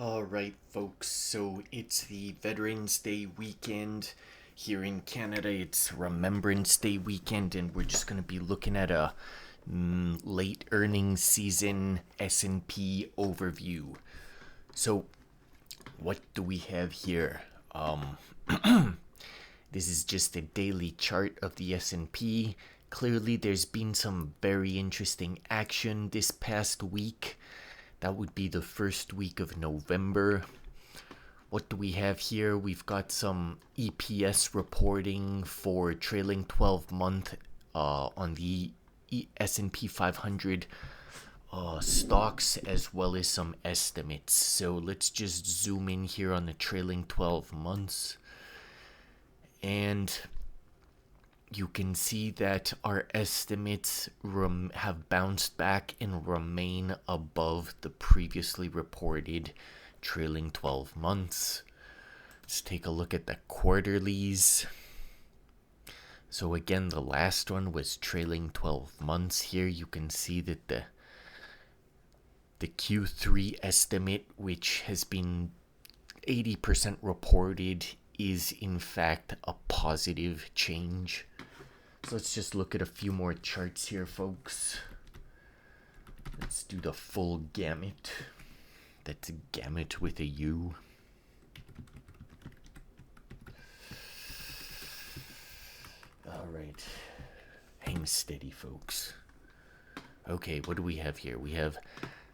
All right, folks. So it's the Veterans Day weekend here in Canada. It's Remembrance Day weekend, and we're just going to be looking at a late earnings season S&P overview. So, what do we have here? This is just a daily chart of the S&P. Clearly, there's been some very interesting action this past week. That would be the first week of November. What do we have here? We've got some EPS reporting for trailing 12 month on the S&P 500 stocks, as well as some estimates. So let's just zoom in here on the trailing 12 months. And you can see that our estimates have bounced back and remain above the previously reported trailing 12 months. Let's take a look at the quarterlies. So again, the last one was trailing 12 months. Here you can see that the Q3 estimate, which has been 80% reported, is in fact a positive change. So let's just look at a few more charts here, folks. Let's do the full gamut. That's a gamut with a U. All right. Hang steady, folks. Okay, what do we have here? We have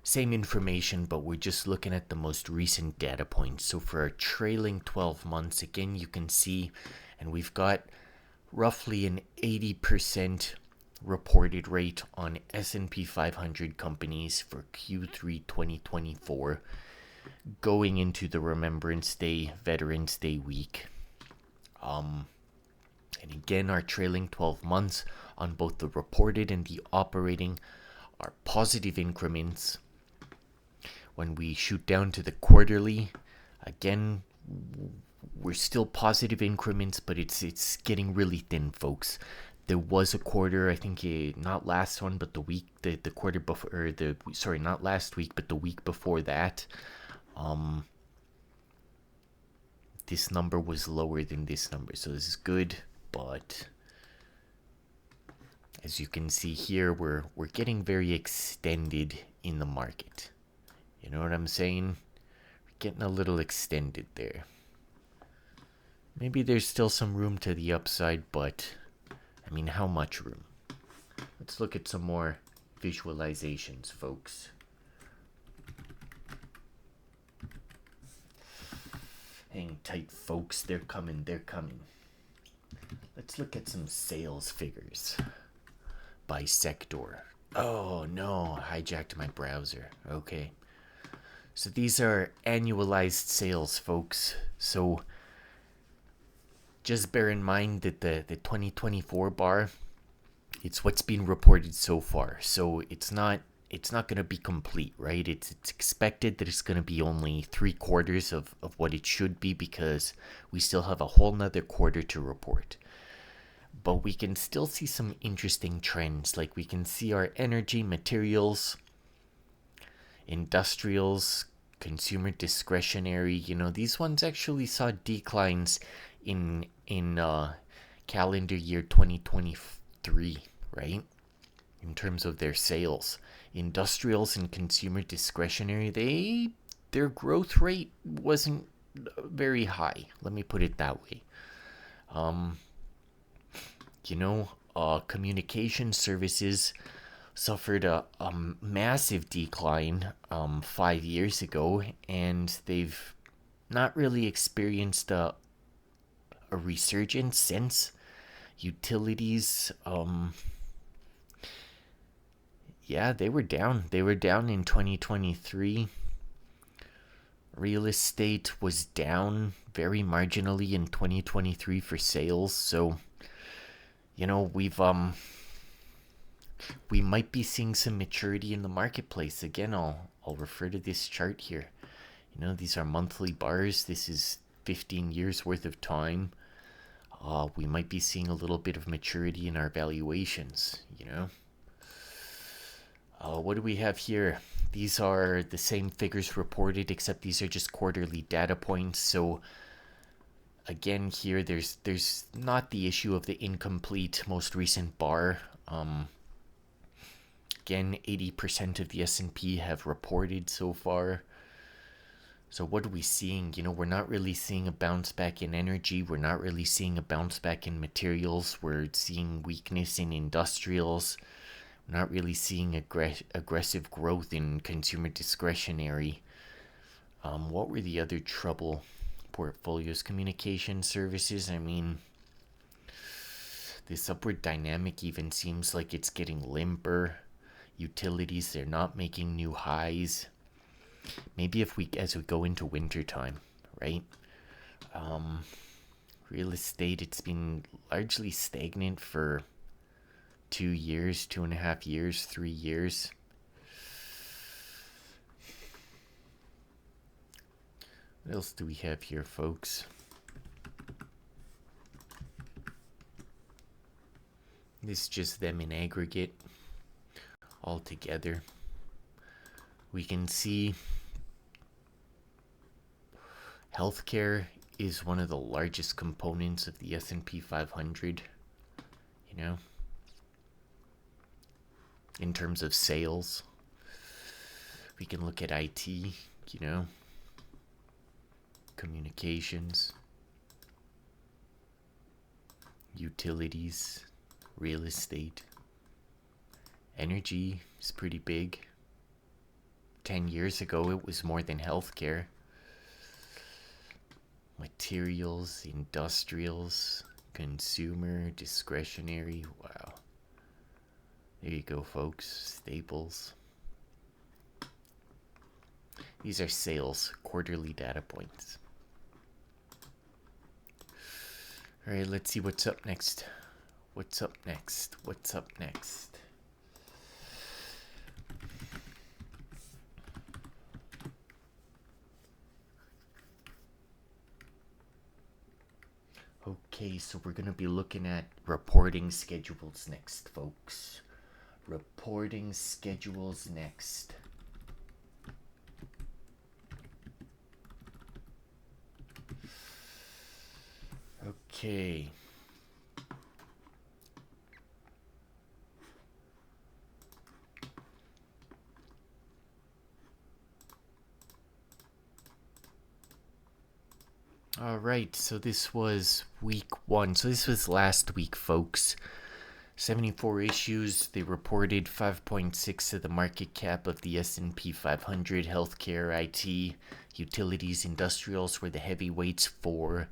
same information, but we're just looking at the most recent data points. So for our trailing 12 months, again, you can see, and we've got roughly an 80% reported rate on S&P 500 companies for Q3 2024 going into the Remembrance Day, Veterans Day week. And again, our trailing 12 months on both the reported and the operating are positive increments. When we shoot down to the quarterly, again, we're still positive increments, but it's getting really thin, folks. There was a quarter, I think, not last one, but the quarter before, not last week, but the week before that. This number was lower than this number, so this is good, but as you can see here, we're getting very extended in the market. You know what I'm saying? We're getting a little extended there. Maybe there's still some room to the upside, but I mean, how much room? Let's look at some more visualizations, folks. Hang tight, folks. They're coming. Let's look at some sales figures by sector. Oh no, hijacked my browser. Okay. So these are annualized sales, folks. So just bear in mind that the 2024 bar, it's what's been reported so far. So it's not going to be complete, right? It's expected that it's going to be only 3/4 of what it should be, because we still have a whole nother quarter to report. But we can still see some interesting trends. Like we can see our energy, materials, industrials, consumer discretionary. These ones actually saw declines in calendar year 2023, right? In terms of their sales. Industrials and consumer discretionary, their growth rate wasn't very high. Let me put it that way. Communication services suffered a massive decline 5 years ago, and they've not really experienced a resurgence since. Utilities, they were down. They were down in 2023. Real estate was down very marginally in 2023 for sales. So, we might be seeing some maturity in the marketplace. Again, I'll refer to this chart here. These are monthly bars. This is 15 years worth of time. We might be seeing a little bit of maturity in our valuations, What do we have here? These are the same figures reported, except these are just quarterly data points. So again, here there's not the issue of the incomplete most recent bar. Again, 80% of the S&P have reported so far. So what are we seeing? We're not really seeing a bounce back in energy. We're not really seeing a bounce back in materials. We're seeing weakness in industrials. We're not really seeing aggressive growth in consumer discretionary. What were the other trouble portfolios? Communication services. I mean, this upward dynamic even seems like it's getting limper. Utilities, they're not making new highs. Maybe as we go into winter time, right? Real estate, it's been largely stagnant for 2 years, 2.5 years, 3 years. What else do we have here, folks? This is just them in aggregate, all together. We can see healthcare is one of the largest components of the S&P 500, in terms of sales. We can look at IT, communications, utilities, real estate. Energy is pretty big. 10 years ago, it was more than healthcare. Materials, industrials, consumer, discretionary. Wow. There you go, folks. Staples. These are sales, quarterly data points. All right, let's see what's up next. What's up next? Okay, so we're going to be looking at reporting schedules next, folks. Reporting schedules next. Okay. All right, so this was week 1. So this was last week, folks. 74 issues. They reported 5.6 of the market cap of the S&P 500. Healthcare, IT, utilities, industrials were the heavyweights for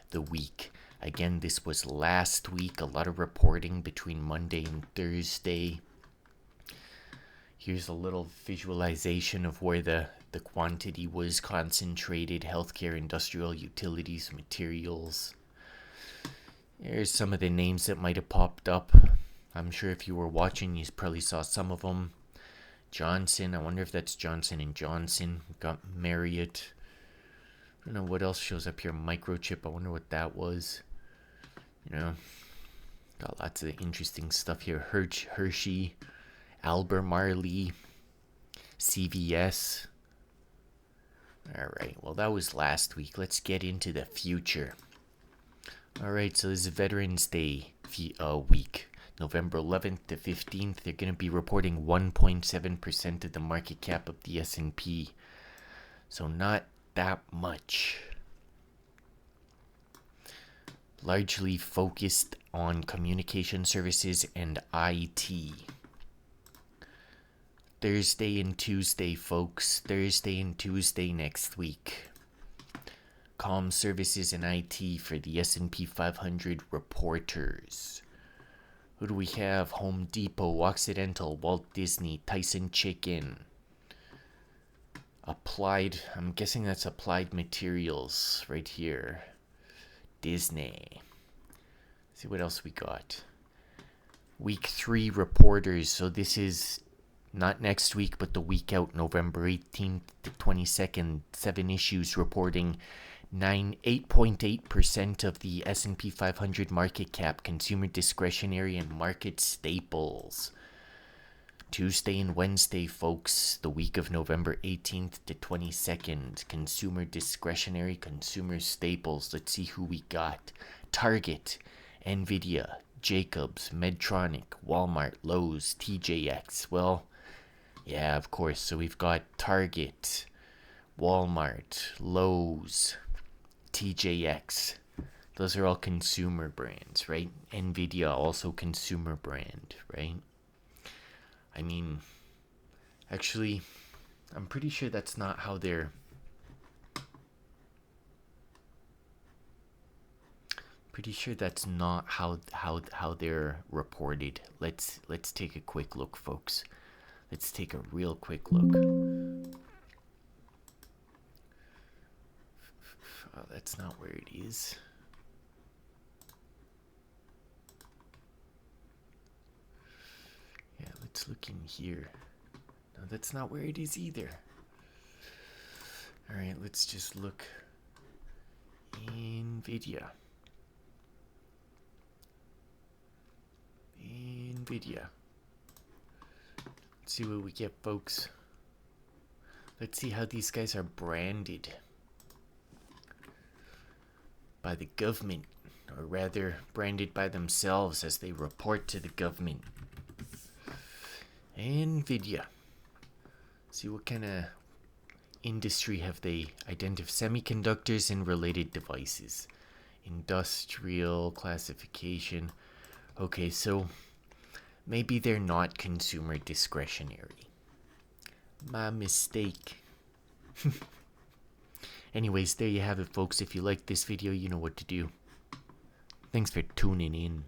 the week. Again, this was last week. A lot of reporting between Monday and Thursday. Here's a little visualization of where the quantity was concentrated: healthcare, industrial, utilities, materials. There's some of the names that might have popped up. I'm sure if you were watching, you probably saw some of them. Johnson, I wonder if that's Johnson & Johnson. We've got Marriott. I don't know what else shows up here. Microchip, I wonder what that was. Got lots of interesting stuff here. Hershey, Albemarle, CVS. Alright, well that was last week. Let's get into the future. Alright, so this is Veterans Day week. November 11th to 15th, they're going to be reporting 1.7% of the market cap of the S&P. So not that much. Largely focused on communication services and IT. Thursday and Tuesday, folks. Thursday and Tuesday next week. Comm services and IT for the S&P 500 reporters. Who do we have? Home Depot, Occidental, Walt Disney, Tyson Chicken. Applied, I'm guessing that's Applied Materials right here. Disney. Let's see what else we got. Week 3 reporters. So this is not next week, but the week out, November 18th to 22nd. 7 issues reporting 8.8% of the S&P 500 market cap, consumer discretionary and market staples. Tuesday and Wednesday, folks, the week of November 18th to 22nd. Consumer discretionary, consumer staples. Let's see who we got. Target, Nvidia, Jacobs, Medtronic, Walmart, Lowe's, TJX. Well, yeah, of course. So we've got Target, Walmart, Lowe's, TJX. Those are all consumer brands, right? Nvidia, also consumer brand, right? I mean, actually, I'm pretty sure that's not how they're... Pretty sure that's not how they're reported. Let's take a quick look, folks. Let's take a real quick look. Oh, that's not where it is. Yeah, let's look in here. No, that's not where it is either. Alright, let's just look. Nvidia. Let's see what we get, folks. Let's see how these guys are branded by the government, or rather branded by themselves as they report to the government. Nvidia. See what kind of industry have they identified? Semiconductors and related devices. Industrial classification. Okay, so maybe they're not consumer discretionary. My mistake. Anyways, there you have it, folks. If you liked this video, you know what to do. Thanks for tuning in.